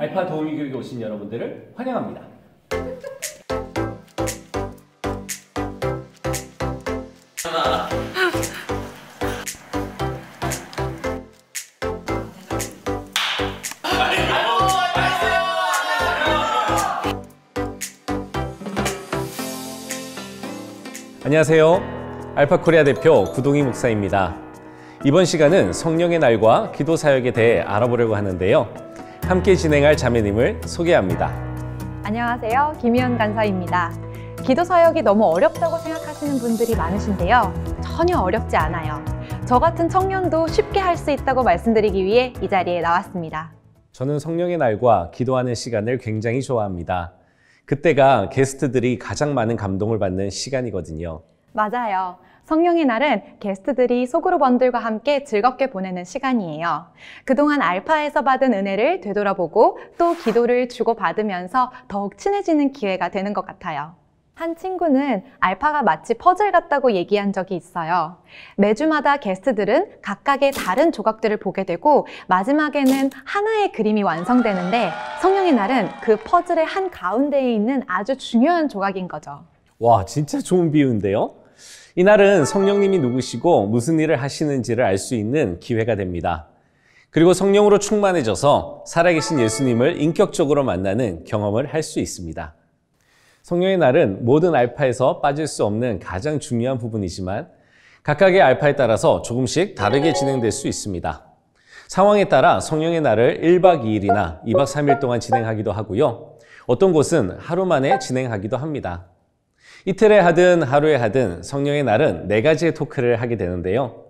알파 도우미 교육에 오신 여러분들을 환영합니다. 안녕하세요. 알파코리아 대표 구동희 목사입니다. 이번 시간은 성령의 날과 기도 사역에 대해 알아보려고 하는데요. 함께 진행할 자매님을 소개합니다. 안녕하세요. 김희연 간사입니다. 기도 사역이 너무 어렵다고 생각하시는 분들이 많으신데요. 전혀 어렵지 않아요. 저 같은 청년도 쉽게 할 수 있다고 말씀드리기 위해 이 자리에 나왔습니다. 저는 성령의 날과 기도하는 시간을 굉장히 좋아합니다. 그때가 게스트들이 가장 많은 감동을 받는 시간이거든요. 맞아요. 성령의 날은 게스트들이 소그룹원들과 함께 즐겁게 보내는 시간이에요. 그동안 알파에서 받은 은혜를 되돌아보고 또 기도를 주고받으면서 더욱 친해지는 기회가 되는 것 같아요. 한 친구는 알파가 마치 퍼즐 같다고 얘기한 적이 있어요. 매주마다 게스트들은 각각의 다른 조각들을 보게 되고 마지막에는 하나의 그림이 완성되는데 성령의 날은 그 퍼즐의 한 가운데에 있는 아주 중요한 조각인 거죠. 와, 진짜 좋은 비유인데요? 이날은 성령님이 누구시고 무슨 일을 하시는지를 알 수 있는 기회가 됩니다. 그리고 성령으로 충만해져서 살아계신 예수님을 인격적으로 만나는 경험을 할 수 있습니다. 성령의 날은 모든 알파에서 빠질 수 없는 가장 중요한 부분이지만 각각의 알파에 따라서 조금씩 다르게 진행될 수 있습니다. 상황에 따라 성령의 날을 1박 2일이나 2박 3일 동안 진행하기도 하고요. 어떤 곳은 하루 만에 진행하기도 합니다. 이틀에 하든 하루에 하든 성령의 날은 4가지의 토크를 하게 되는데요.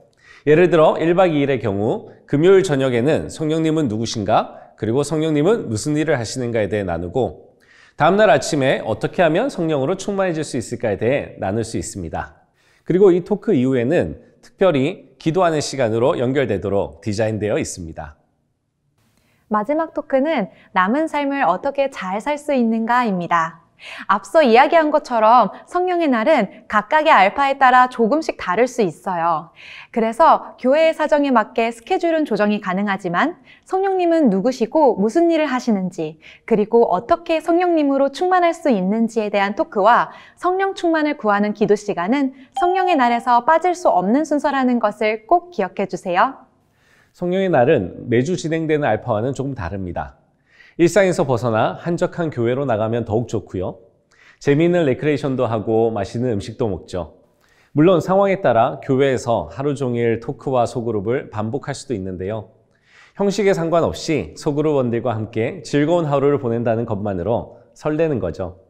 예를 들어 1박 2일의 경우 금요일 저녁에는 성령님은 누구신가? 그리고 성령님은 무슨 일을 하시는가에 대해 나누고 다음날 아침에 어떻게 하면 성령으로 충만해질 수 있을까에 대해 나눌 수 있습니다. 그리고 이 토크 이후에는 특별히 기도하는 시간으로 연결되도록 디자인되어 있습니다. 마지막 토크는 남은 삶을 어떻게 잘 살 수 있는가입니다. 앞서 이야기한 것처럼 성령의 날은 각각의 알파에 따라 조금씩 다를 수 있어요. 그래서 교회의 사정에 맞게 스케줄은 조정이 가능하지만 성령님은 누구시고 무슨 일을 하시는지 그리고 어떻게 성령님으로 충만할 수 있는지에 대한 토크와 성령 충만을 구하는 기도 시간은 성령의 날에서 빠질 수 없는 순서라는 것을 꼭 기억해 주세요. 성령의 날은 매주 진행되는 알파와는 조금 다릅니다. 일상에서 벗어나 한적한 교회로 나가면 더욱 좋고요. 재미있는 레크레이션도 하고 맛있는 음식도 먹죠. 물론 상황에 따라 교회에서 하루 종일 토크와 소그룹을 반복할 수도 있는데요. 형식에 상관없이 소그룹원들과 함께 즐거운 하루를 보낸다는 것만으로 설레는 거죠.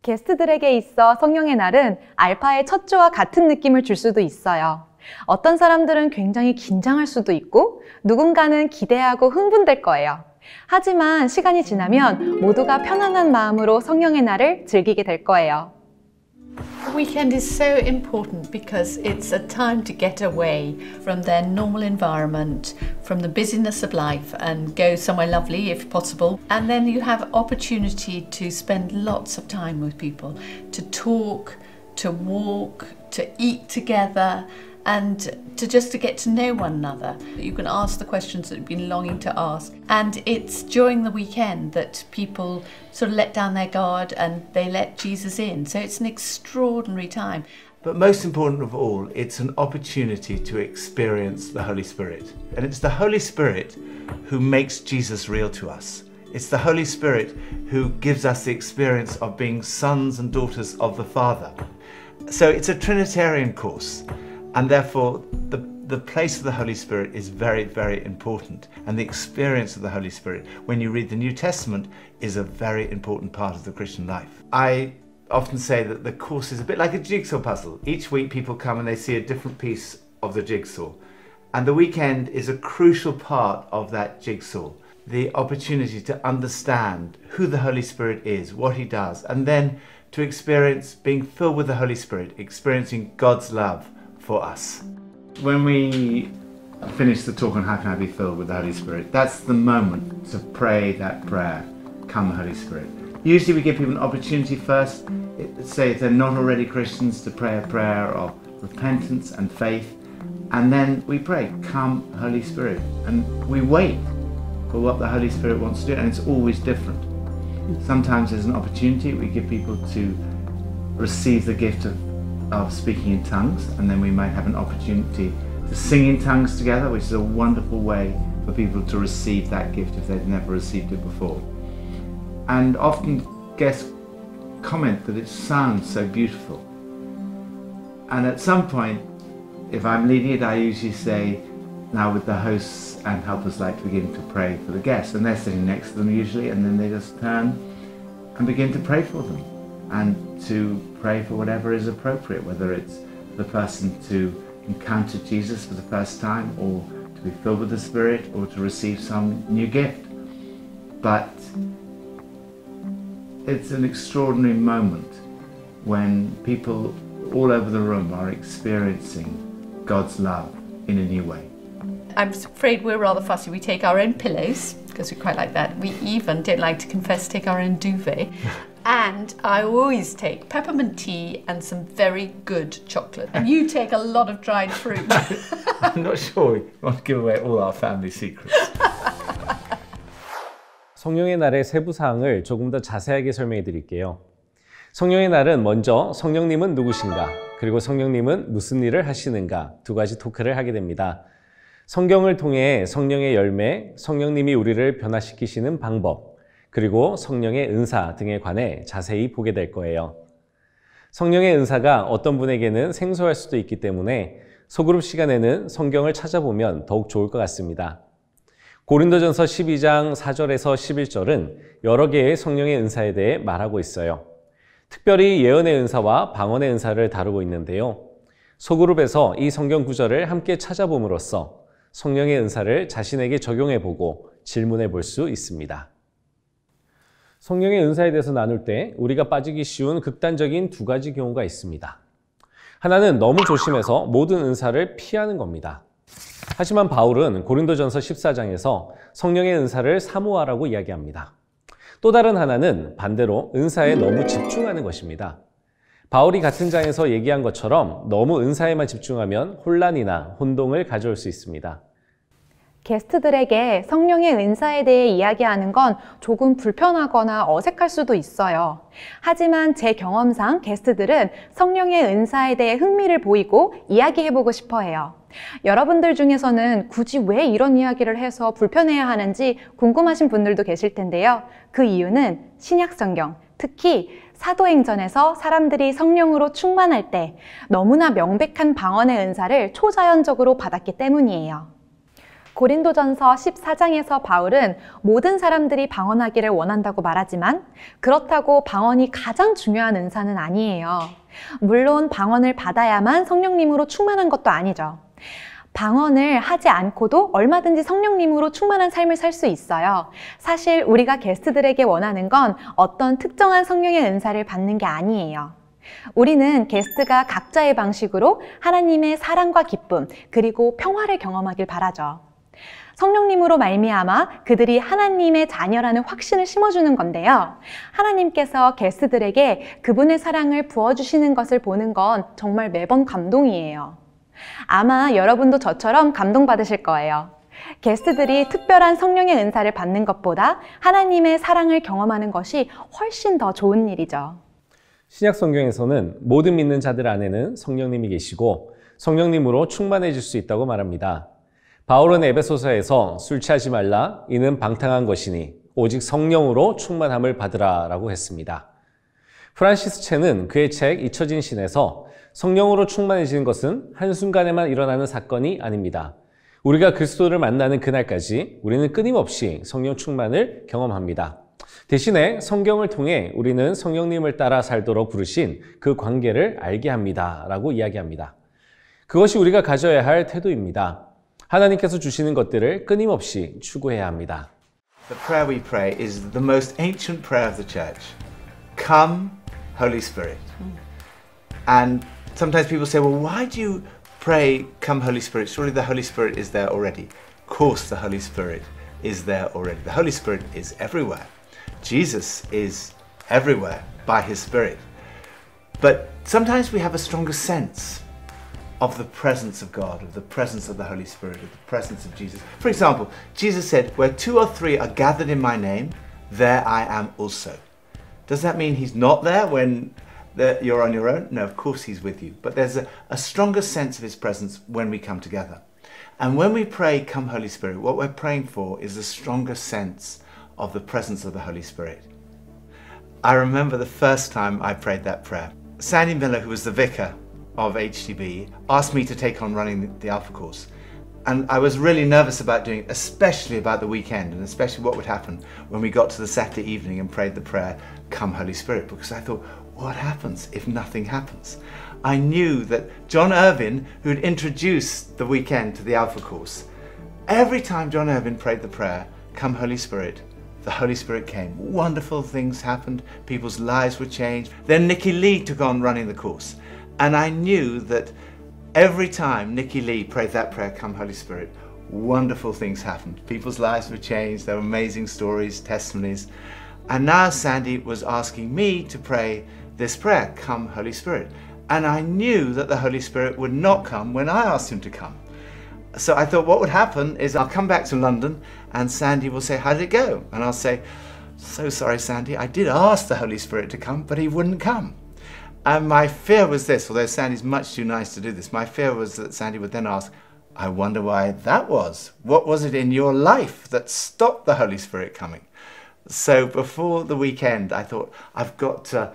게스트들에게 있어 성령의 날은 알파의 첫 주와 같은 느낌을 줄 수도 있어요. 어떤 사람들은 굉장히 긴장할 수도 있고 누군가는 기대하고 흥분될 거예요. 하지만 시간이 지나면 모두가 편안한 마음으로 성령의 날을 즐기게 될 거예요. Weekend is so important because it's a time to get away from their normal environment, from the busyness of life and go somewhere lovely if possible. And then you have opportunity to spend lots of time with people, to talk, to walk, to eat together and to get to know one another. You can ask the questions that you've been longing to ask. And it's during the weekend that people sort of let down their guard and they let Jesus in. So it's an extraordinary time. But most important of all, it's an opportunity to experience the Holy Spirit. And it's the Holy Spirit who makes Jesus real to us. It's the Holy Spirit who gives us the experience of being sons and daughters of the Father. So it's a Trinitarian course. And therefore, the place of the Holy Spirit is very, very important. And the experience of the Holy Spirit, when you read the New Testament, is a very important part of the Christian life. I often say that the course is a bit like a jigsaw puzzle. Each week people come and they see a different piece of the jigsaw. And the weekend is a crucial part of that jigsaw. The opportunity to understand who the Holy Spirit is, what he does, and then to experience being filled with the Holy Spirit, experiencing God's love for us. When we finish the talk on how can I be filled with the Holy Spirit, that's the moment to pray that prayer, come Holy Spirit. Usually we give people an opportunity first, say if they're not already Christians, to pray a prayer of repentance and faith, and then we pray, come Holy Spirit, and we wait for what the Holy Spirit wants to do, and it's always different. Sometimes there's an opportunity, we give people to receive the gift of speaking in tongues, and then we might have an opportunity to sing in tongues together, which is a wonderful way for people to receive that gift if they've never received it before. And often guests comment that it sounds so beautiful. And at some point, if I'm leading it, I usually say, now would the hosts and helpers like to begin to pray for the guests? And they're sitting next to them usually, and then they just turn and begin to pray for them, and to pray for whatever is appropriate, whether it's the person to encounter Jesus for the first time, or to be filled with the Spirit, or to receive some new gift. But it's an extraordinary moment when people all over the room are experiencing God's love in a new way. I'm afraid we're rather fussy. We take our own pillows, because we quite like that. We even, don't like to confess, take our own duvet. And I always take peppermint tea and some very good chocolate. And you take a lot of dried fruit. I'm not sure we want to give away all our family secrets. 성령의 날의 세부 사항을 조금 더 자세하게 설명해 드릴게요. 성령의 날은 먼저 성령님은 누구신가, 그리고 성령님은 무슨 일을 하시는가 두 가지 토크를 하게 됩니다. 성경을 통해 성령의 열매, 성령님이 우리를 변화시키시는 방법, 그리고 성령의 은사 등에 관해 자세히 보게 될 거예요. 성령의 은사가 어떤 분에게는 생소할 수도 있기 때문에 소그룹 시간에는 성경을 찾아보면 더욱 좋을 것 같습니다. 고린도전서 12장 4절에서 11절은 여러 개의 성령의 은사에 대해 말하고 있어요. 특별히 예언의 은사와 방언의 은사를 다루고 있는데요. 소그룹에서 이 성경 구절을 함께 찾아봄으로써 성령의 은사를 자신에게 적용해보고 질문해 볼 수 있습니다. 성령의 은사에 대해서 나눌 때 우리가 빠지기 쉬운 극단적인 두 가지 경우가 있습니다. 하나는 너무 조심해서 모든 은사를 피하는 겁니다. 하지만 바울은 고린도전서 14장에서 성령의 은사를 사모하라고 이야기합니다. 또 다른 하나는 반대로 은사에 너무 집중하는 것입니다. 바울이 같은 장에서 얘기한 것처럼 너무 은사에만 집중하면 혼란이나 혼동을 가져올 수 있습니다. 게스트들에게 성령의 은사에 대해 이야기하는 건 조금 불편하거나 어색할 수도 있어요. 하지만 제 경험상 게스트들은 성령의 은사에 대해 흥미를 보이고 이야기해보고 싶어 해요. 여러분들 중에서는 굳이 왜 이런 이야기를 해서 불편해야 하는지 궁금하신 분들도 계실 텐데요. 그 이유는 신약성경, 특히 사도행전에서 사람들이 성령으로 충만할 때 너무나 명백한 방언의 은사를 초자연적으로 받았기 때문이에요. 고린도전서 14장에서 바울은 모든 사람들이 방언하기를 원한다고 말하지만 그렇다고 방언이 가장 중요한 은사는 아니에요. 물론 방언을 받아야만 성령님으로 충만한 것도 아니죠. 방언을 하지 않고도 얼마든지 성령님으로 충만한 삶을 살 수 있어요. 사실 우리가 게스트들에게 원하는 건 어떤 특정한 성령의 은사를 받는 게 아니에요. 우리는 게스트가 각자의 방식으로 하나님의 사랑과 기쁨, 그리고 평화를 경험하길 바라죠. 성령님으로 말미암아 그들이 하나님의 자녀라는 확신을 심어주는 건데요. 하나님께서 게스트들에게 그분의 사랑을 부어주시는 것을 보는 건 정말 매번 감동이에요. 아마 여러분도 저처럼 감동받으실 거예요. 게스트들이 특별한 성령의 은사를 받는 것보다 하나님의 사랑을 경험하는 것이 훨씬 더 좋은 일이죠. 신약 성경에서는 모든 믿는 자들 안에는 성령님이 계시고 성령님으로 충만해질 수 있다고 말합니다. 바울은 에베소서에서 술 취하지 말라, 이는 방탕한 것이니 오직 성령으로 충만함을 받으라 라고 했습니다. 프란시스 첸은 그의 책 잊혀진 신에서 성령으로 충만해지는 것은 한순간에만 일어나는 사건이 아닙니다. 우리가 그리스도를 만나는 그날까지 우리는 끊임없이 성령 충만을 경험합니다. 대신에 성경을 통해 우리는 성령님을 따라 살도록 부르신 그 관계를 알게 합니다 라고 이야기합니다. 그것이 우리가 가져야 할 태도입니다. 하나님께서 주시는 것들을 끊임없이 추구해야 합니다. The prayer we pray is the most ancient prayer of the church. Come, Holy Spirit. And sometimes people say, well, why do you pray, come, Holy Spirit? Surely the Holy Spirit is there already. Of course the Holy Spirit is there already. The Holy Spirit is everywhere. Jesus is everywhere by His Spirit. But sometimes we have a stronger sense of the presence of God, of the presence of the Holy Spirit, of the presence of Jesus. For example, Jesus said, where 2 or 3 are gathered in my name, there I am also. Does that mean he's not there when you're on your own? No, of course he's with you. But there's a stronger sense of his presence when we come together. And when we pray, come Holy Spirit, what we're praying for is a stronger sense of the presence of the Holy Spirit. I remember the first time I prayed that prayer. Sandy Miller, who was the vicar of HTB, asked me to take on running the Alpha course. And I was really nervous about doing it, especially about the weekend, and especially what would happen when we got to the Saturday evening and prayed the prayer, come Holy Spirit, because I thought, what happens if nothing happens? I knew that John Irvin, who had introduced the weekend to the Alpha course, every time John Irvin prayed the prayer, come Holy Spirit, the Holy Spirit came. Wonderful things happened, people's lives were changed. Then Nikki Lee took on running the course. And I knew that every time Nikki Lee prayed that prayer, come Holy Spirit, wonderful things happened. People's lives were changed, there were amazing stories, testimonies. And now Sandy was asking me to pray this prayer, come Holy Spirit. And I knew that the Holy Spirit would not come when I asked him to come. So I thought what would happen is I'll come back to London and Sandy will say, how did it go? And I'll say, so sorry Sandy, I did ask the Holy Spirit to come, but he wouldn't come. And my fear was this, although Sandy's much too nice to do this, my fear was that Sandy would then ask, I wonder why that was. What was it in your life that stopped the Holy Spirit coming? So before the weekend, I thought, I've got to,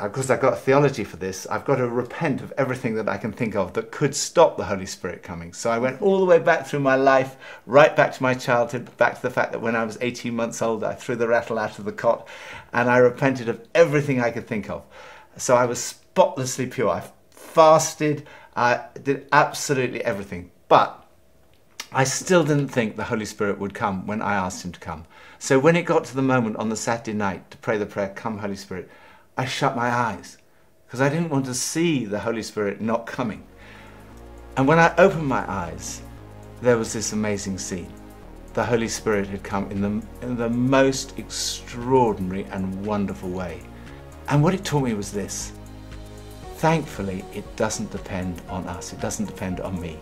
because I've got a theology for this, I've got to repent of everything that I can think of that could stop the Holy Spirit coming. So I went all the way back through my life, right back to my childhood, back to the fact that when I was 18 months old, I threw the rattle out of the cot, and I repented of everything I could think of. So I was spotlessly pure. I fasted, I did absolutely everything. But I still didn't think the Holy Spirit would come when I asked him to come. So when it got to the moment on the Saturday night to pray the prayer, come Holy Spirit, I shut my eyes because I didn't want to see the Holy Spirit not coming. And when I opened my eyes, there was this amazing scene. The Holy Spirit had come in the most extraordinary and wonderful way. And what it taught me was this. Thankfully, it doesn't depend on us. It doesn't depend on me.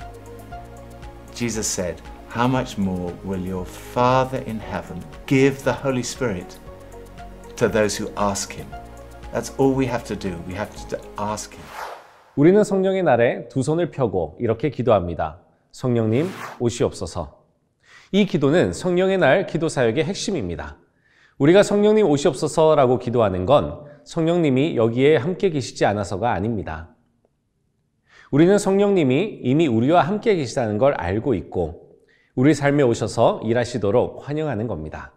Jesus said, how much more will your Father in heaven give the Holy Spirit to those who ask him? That's all we have to do. We have to ask him. 우리는 성령의 날에 두 손을 펴고 이렇게 기도합니다. 성령님, 오시옵소서. 이 기도는 성령의 날 기도 사역의 핵심입니다. 우리가 성령님 오시옵소서라고 기도하는 건 성령님이 여기에 함께 계시지 않아서가 아닙니다. 우리는 성령님이 이미 우리와 함께 계시다는 걸 알고 있고 우리 삶에 오셔서 일하시도록 환영하는 겁니다.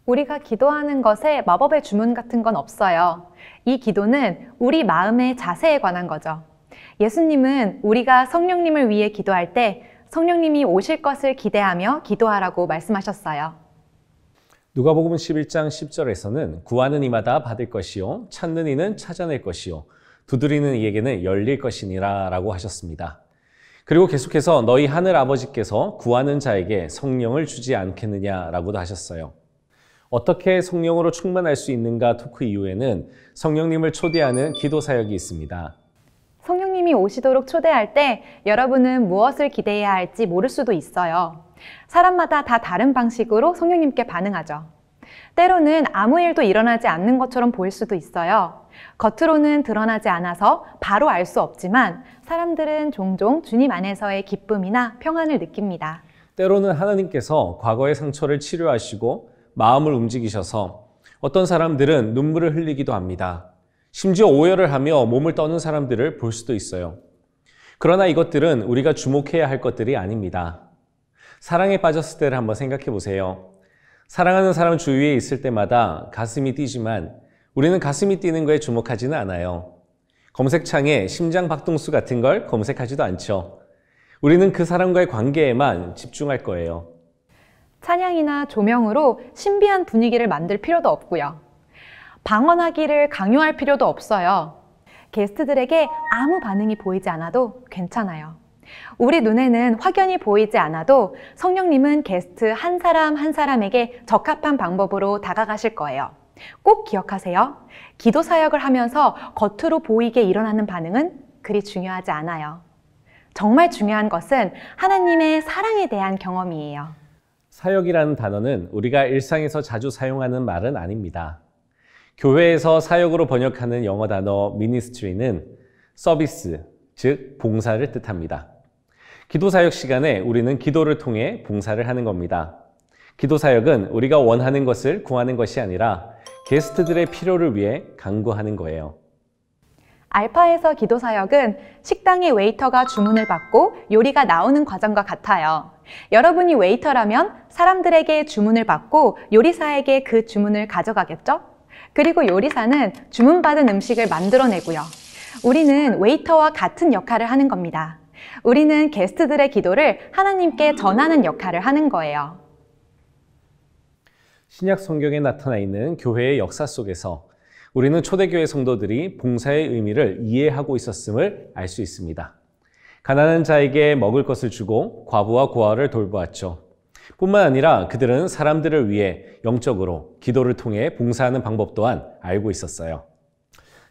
우리가 기도하는 것에 마법의 주문 같은 건 없어요. 이 기도는 우리 마음의 자세에 관한 거죠. 예수님은 우리가 성령님을 위해 기도할 때 성령님이 오실 것을 기대하며 기도하라고 말씀하셨어요. 누가복음 11장 10절에서는 구하는 이마다 받을 것이요 찾는 이는 찾아낼 것이요 두드리는 이에게는 열릴 것이니라 라고 하셨습니다. 그리고 계속해서 너희 하늘 아버지께서 구하는 자에게 성령을 주지 않겠느냐라고도 하셨어요. 어떻게 성령으로 충만할 수 있는가 토크 이후에는 성령님을 초대하는 기도 사역이 있습니다. 성령님이 오시도록 초대할 때 여러분은 무엇을 기대해야 할지 모를 수도 있어요. 사람마다 다 다른 방식으로 성령님께 반응하죠. 때로는 아무 일도 일어나지 않는 것처럼 보일 수도 있어요. 겉으로는 드러나지 않아서 바로 알 수 없지만 사람들은 종종 주님 안에서의 기쁨이나 평안을 느낍니다. 때로는 하나님께서 과거의 상처를 치료하시고 마음을 움직이셔서 어떤 사람들은 눈물을 흘리기도 합니다. 심지어 오열을 하며 몸을 떠는 사람들을 볼 수도 있어요. 그러나 이것들은 우리가 주목해야 할 것들이 아닙니다. 사랑에 빠졌을 때를 한번 생각해 보세요. 사랑하는 사람 주위에 있을 때마다 가슴이 뛰지만 우리는 가슴이 뛰는 거에 주목하지는 않아요. 검색창에 심장 박동수 같은 걸 검색하지도 않죠. 우리는 그 사람과의 관계에만 집중할 거예요. 찬양이나 조명으로 신비한 분위기를 만들 필요도 없고요. 방언하기를 강요할 필요도 없어요. 게스트들에게 아무 반응이 보이지 않아도 괜찮아요. 우리 눈에는 확연히 보이지 않아도 성령님은 게스트 한 사람 한 사람에게 적합한 방법으로 다가가실 거예요. 꼭 기억하세요. 기도 사역을 하면서 겉으로 보이게 일어나는 반응은 그리 중요하지 않아요. 정말 중요한 것은 하나님의 사랑에 대한 경험이에요. 사역이라는 단어는 우리가 일상에서 자주 사용하는 말은 아닙니다. 교회에서 사역으로 번역하는 영어 단어 ministry는 서비스, 즉 봉사를 뜻합니다. 기도 사역 시간에 우리는 기도를 통해 봉사를 하는 겁니다. 기도 사역은 우리가 원하는 것을 구하는 것이 아니라 게스트들의 필요를 위해 간구하는 거예요. 알파에서 기도 사역은 식당의 웨이터가 주문을 받고 요리가 나오는 과정과 같아요. 여러분이 웨이터라면 사람들에게 주문을 받고 요리사에게 그 주문을 가져가겠죠? 그리고 요리사는 주문받은 음식을 만들어내고요. 우리는 웨이터와 같은 역할을 하는 겁니다. 우리는 게스트들의 기도를 하나님께 전하는 역할을 하는 거예요. 신약 성경에 나타나 있는 교회의 역사 속에서 우리는 초대교회 성도들이 봉사의 의미를 이해하고 있었음을 알 수 있습니다. 가난한 자에게 먹을 것을 주고 과부와 고아를 돌보았죠. 뿐만 아니라 그들은 사람들을 위해 영적으로 기도를 통해 봉사하는 방법 또한 알고 있었어요.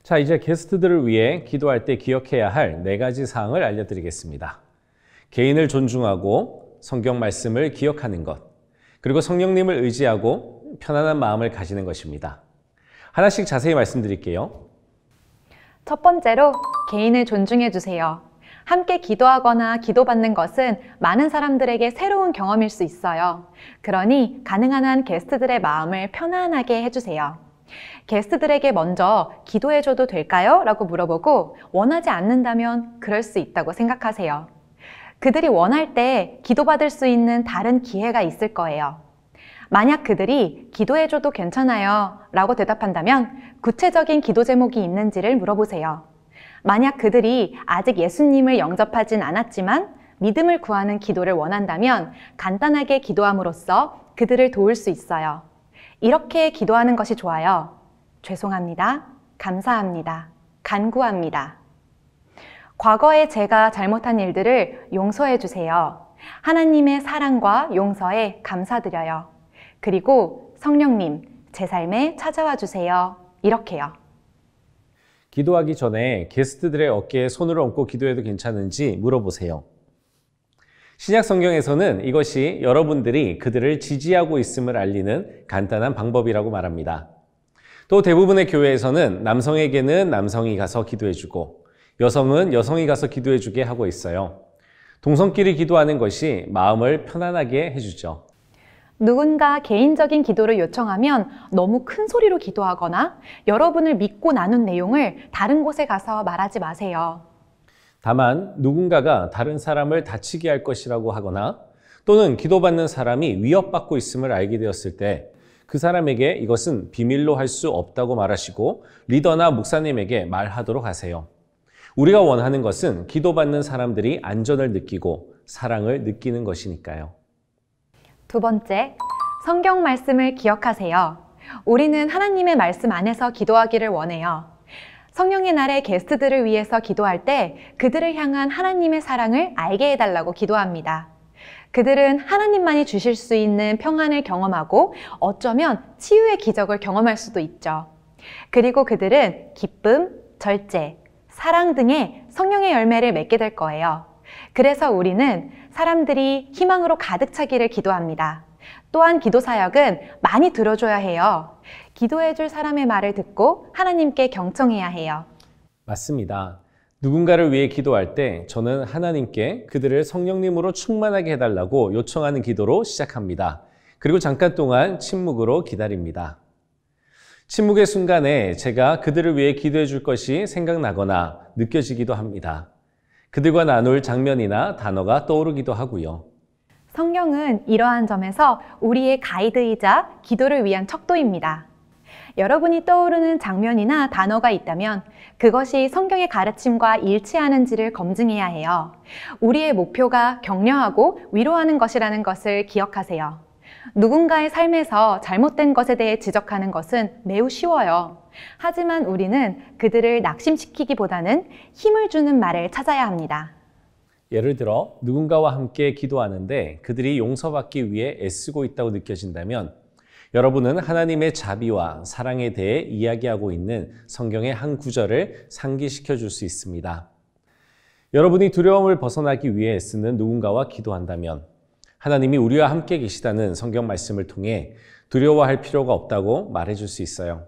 자, 이제 게스트들을 위해 기도할 때 기억해야 할 4가지 사항을 알려드리겠습니다. 개인을 존중하고 성경 말씀을 기억하는 것, 그리고 성령님을 의지하고 편안한 마음을 가지는 것입니다. 하나씩 자세히 말씀드릴게요. 첫 번째로 개인을 존중해 주세요. 함께 기도하거나 기도받는 것은 많은 사람들에게 새로운 경험일 수 있어요. 그러니 가능한 한 게스트들의 마음을 편안하게 해주세요. 게스트들에게 먼저 기도해줘도 될까요? 라고 물어보고 원하지 않는다면 그럴 수 있다고 생각하세요. 그들이 원할 때 기도받을 수 있는 다른 기회가 있을 거예요. 만약 그들이 기도해줘도 괜찮아요 라고 대답한다면 구체적인 기도 제목이 있는지를 물어보세요. 만약 그들이 아직 예수님을 영접하진 않았지만 믿음을 구하는 기도를 원한다면 간단하게 기도함으로써 그들을 도울 수 있어요. 이렇게 기도하는 것이 좋아요. 죄송합니다. 감사합니다. 간구합니다. 과거에 제가 잘못한 일들을 용서해 주세요. 하나님의 사랑과 용서에 감사드려요. 그리고 성령님, 제 삶에 찾아와 주세요. 이렇게요. 기도하기 전에 게스트들의 어깨에 손을 얹고 기도해도 괜찮은지 물어보세요. 신약 성경에서는 이것이 여러분들이 그들을 지지하고 있음을 알리는 간단한 방법이라고 말합니다. 또 대부분의 교회에서는 남성에게는 남성이 가서 기도해주고 여성은 여성이 가서 기도해주게 하고 있어요. 동성끼리 기도하는 것이 마음을 편안하게 해주죠. 누군가 개인적인 기도를 요청하면 너무 큰 소리로 기도하거나 여러분을 믿고 나눈 내용을 다른 곳에 가서 말하지 마세요. 다만 누군가가 다른 사람을 다치게 할 것이라고 하거나 또는 기도받는 사람이 위협받고 있음을 알게 되었을 때 그 사람에게 이것은 비밀로 할 수 없다고 말하시고 리더나 목사님에게 말하도록 하세요. 우리가 원하는 것은 기도받는 사람들이 안전을 느끼고 사랑을 느끼는 것이니까요. 두 번째, 성경 말씀을 기억하세요. 우리는 하나님의 말씀 안에서 기도하기를 원해요. 성령의 날에 게스트들을 위해서 기도할 때 그들을 향한 하나님의 사랑을 알게 해달라고 기도합니다. 그들은 하나님만이 주실 수 있는 평안을 경험하고 어쩌면 치유의 기적을 경험할 수도 있죠. 그리고 그들은 기쁨, 절제, 사랑 등의 성령의 열매를 맺게 될 거예요. 그래서 우리는 사람들이 희망으로 가득 차기를 기도합니다. 또한 기도 사역은 많이 들어줘야 해요. 기도해 줄 사람의 말을 듣고 하나님께 경청해야 해요. 맞습니다. 누군가를 위해 기도할 때 저는 하나님께 그들을 성령님으로 충만하게 해달라고 요청하는 기도로 시작합니다. 그리고 잠깐 동안 침묵으로 기다립니다. 침묵의 순간에 제가 그들을 위해 기도해 줄 것이 생각나거나 느껴지기도 합니다. 그들과 나눌 장면이나 단어가 떠오르기도 하고요. 성경은 이러한 점에서 우리의 가이드이자 기도를 위한 척도입니다. 여러분이 떠오르는 장면이나 단어가 있다면 그것이 성경의 가르침과 일치하는지를 검증해야 해요. 우리의 목표가 격려하고 위로하는 것이라는 것을 기억하세요. 누군가의 삶에서 잘못된 것에 대해 지적하는 것은 매우 쉬워요. 하지만 우리는 그들을 낙심시키기보다는 힘을 주는 말을 찾아야 합니다. 예를 들어 누군가와 함께 기도하는데 그들이 용서받기 위해 애쓰고 있다고 느껴진다면 여러분은 하나님의 자비와 사랑에 대해 이야기하고 있는 성경의 한 구절을 상기시켜 줄 수 있습니다. 여러분이 두려움을 벗어나기 위해 애쓰는 누군가와 기도한다면 하나님이 우리와 함께 계시다는 성경 말씀을 통해 두려워할 필요가 없다고 말해줄 수 있어요.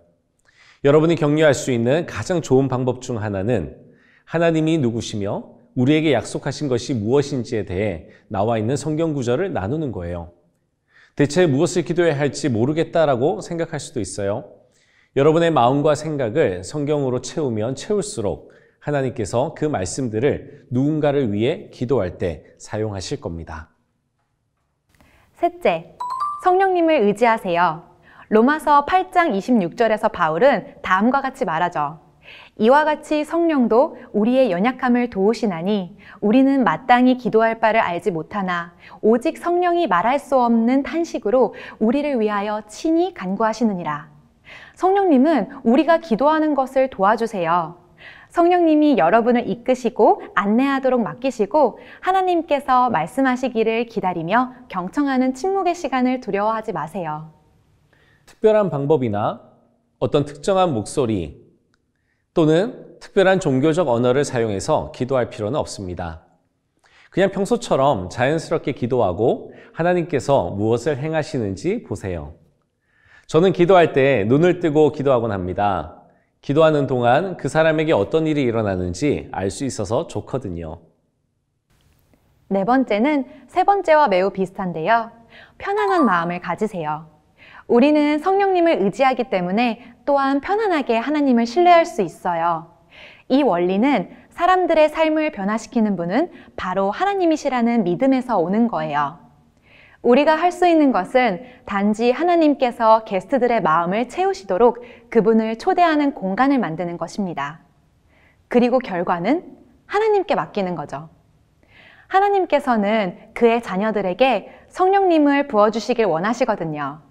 여러분이 격려할 수 있는 가장 좋은 방법 중 하나는 하나님이 누구시며 우리에게 약속하신 것이 무엇인지에 대해 나와 있는 성경 구절을 나누는 거예요. 대체 무엇을 기도해야 할지 모르겠다라고 생각할 수도 있어요. 여러분의 마음과 생각을 성경으로 채우면 채울수록 하나님께서 그 말씀들을 누군가를 위해 기도할 때 사용하실 겁니다. 셋째, 성령님을 의지하세요. 로마서 8장 26절에서 바울은 다음과 같이 말하죠. 이와 같이 성령도 우리의 연약함을 도우시나니 우리는 마땅히 기도할 바를 알지 못하나 오직 성령이 말할 수 없는 탄식으로 우리를 위하여 친히 간구하시느니라. 성령님은 우리가 기도하는 것을 도와주세요. 성령님이 여러분을 이끄시고 안내하도록 맡기시고 하나님께서 말씀하시기를 기다리며 경청하는 침묵의 시간을 두려워하지 마세요. 특별한 방법이나 어떤 특정한 목소리 또는 특별한 종교적 언어를 사용해서 기도할 필요는 없습니다. 그냥 평소처럼 자연스럽게 기도하고 하나님께서 무엇을 행하시는지 보세요. 저는 기도할 때 눈을 뜨고 기도하곤 합니다. 기도하는 동안 그 사람에게 어떤 일이 일어나는지 알 수 있어서 좋거든요. 네 번째는 세 번째와 매우 비슷한데요. 편안한 마음을 가지세요. 우리는 성령님을 의지하기 때문에 또한 편안하게 하나님을 신뢰할 수 있어요. 이 원리는 사람들의 삶을 변화시키는 분은 바로 하나님이시라는 믿음에서 오는 거예요. 우리가 할 수 있는 것은 단지 하나님께서 게스트들의 마음을 채우시도록 그분을 초대하는 공간을 만드는 것입니다. 그리고 결과는 하나님께 맡기는 거죠. 하나님께서는 그의 자녀들에게 성령님을 부어주시길 원하시거든요.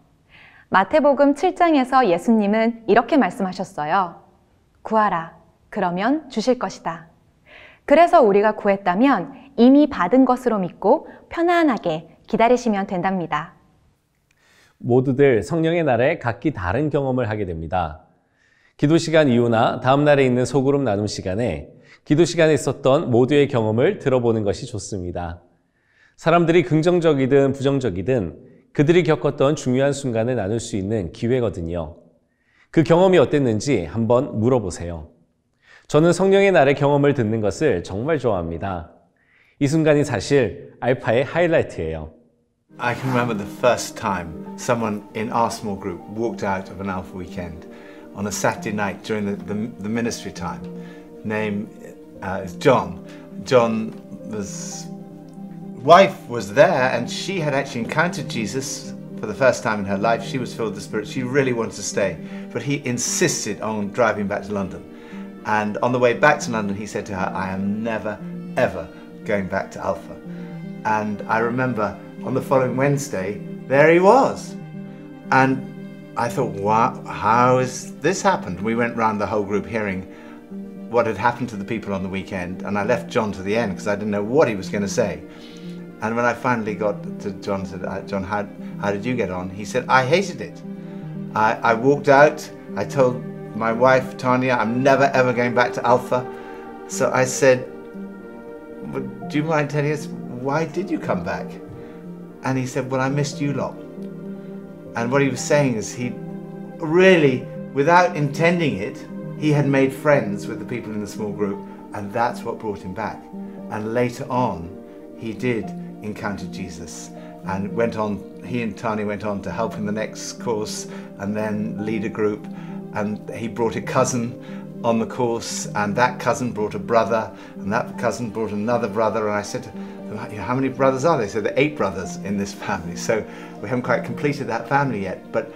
마태복음 7장에서 예수님은 이렇게 말씀하셨어요. 구하라, 그러면 주실 것이다. 그래서 우리가 구했다면 이미 받은 것으로 믿고 편안하게 기다리시면 된답니다. 모두들 성령의 날에 각기 다른 경험을 하게 됩니다. 기도 시간 이후나 다음 날에 있는 소그룹 나눔 시간에 기도 시간에 있었던 모두의 경험을 들어보는 것이 좋습니다. 사람들이 긍정적이든 부정적이든 그들이 겪었던 중요한 순간을 나눌 수 있는 기회거든요. 그 경험이 어땠는지 한번 물어보세요. 저는 성령의 날의 경험을 듣는 것을 정말 좋아합니다. 이 순간이 사실 알파의 하이라이트예요. I can remember the first time someone in our small group walked out of an Alpha weekend on a Saturday night during the ministry time. Name is John. John's wife was there and she had actually encountered Jesus for the first time in her life. She was filled with the Spirit. She really wanted to stay, but he insisted on driving back to London. And on the way back to London, he said to her, I am never, ever going back to Alpha. And I remember on the following Wednesday, there he was. And I thought, wow, how has this happened? We went round the whole group hearing what had happened to the people on the weekend, and I left John to the end because I didn't know what he was going to say. And when I finally got to John, said, John, how did you get on? He said, I hated it. I walked out, I told my wife, Tanya, I'm never ever going back to Alpha. So I said, do you mind telling us, why did you come back? And he said, well, I missed you lot. And what he was saying is he really, without intending it, he had made friends with the people in the small group, and that's what brought him back. And later on, he did encounter Jesus and went on, he and Tanya went on to help in the next course and then lead a group. And he brought a cousin on the course, and that cousin brought a brother, and that cousin brought another brother. And I said to them, how many brothers are there? They said there are 8 brothers in this family. So we haven't quite completed that family yet. But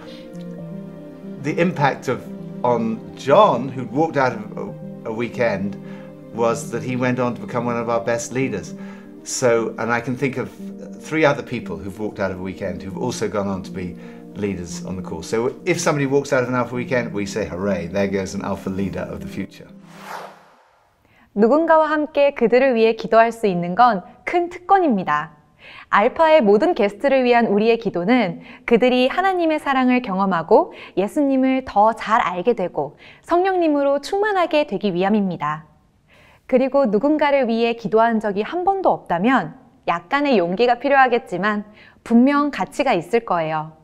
the impact on John, who'd walked out of a weekend, was that he went on to become one of our best leaders. So, and I can think of 3 other people who've walked out of a weekend who've also gone on to be leaders on the course. So if somebody walks out of an Alpha weekend, we say, hooray, there goes an Alpha leader of the future. 누군가와 함께 그들을 위해 기도할 수 있는 건 큰 특권입니다. 알파의 모든 게스트를 위한 우리의 기도는 그들이 하나님의 사랑을 경험하고 예수님을 더 잘 알게 되고 성령님으로 충만하게 되기 위함입니다. 그리고 누군가를 위해 기도한 적이 한 번도 없다면 약간의 용기가 필요하겠지만 분명 가치가 있을 거예요.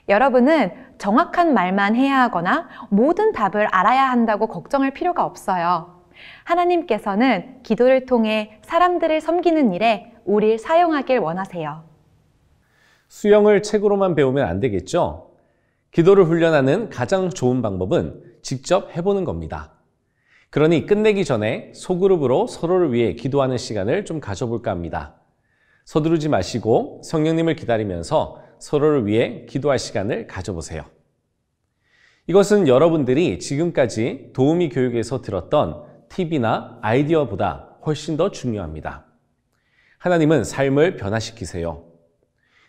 여러분은 정확한 말만 해야 하거나 모든 답을 알아야 한다고 걱정할 필요가 없어요. 하나님께서는 기도를 통해 사람들을 섬기는 일에 우리를 사용하길 원하세요. 수영을 책으로만 배우면 안 되겠죠? 기도를 훈련하는 가장 좋은 방법은 직접 해보는 겁니다. 그러니 끝내기 전에 소그룹으로 서로를 위해 기도하는 시간을 좀 가져볼까 합니다. 서두르지 마시고 성령님을 기다리면서 서로를 위해 기도할 시간을 가져보세요. 이것은 여러분들이 지금까지 도우미 교육에서 들었던 팁이나 아이디어보다 훨씬 더 중요합니다. 하나님은 삶을 변화시키세요.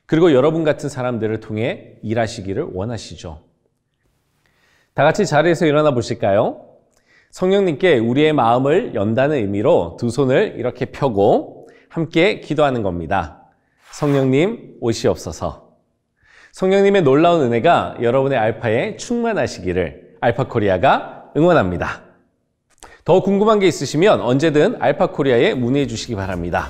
그리고 여러분 같은 사람들을 통해 일하시기를 원하시죠. 다 같이 자리에서 일어나 보실까요? 성령님께 우리의 마음을 연다는 의미로 두 손을 이렇게 펴고 함께 기도하는 겁니다. 성령님 오시옵소서. 성령님의 놀라운 은혜가 여러분의 알파에 충만하시기를 알파코리아가 응원합니다. 더 궁금한 게 있으시면 언제든 알파코리아에 문의해 주시기 바랍니다.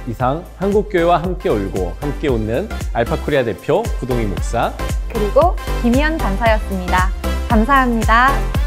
이상 한국교회와 함께 울고 함께 웃는 알파코리아 대표 구동희 목사 그리고 김희연 간사였습니다. 감사합니다.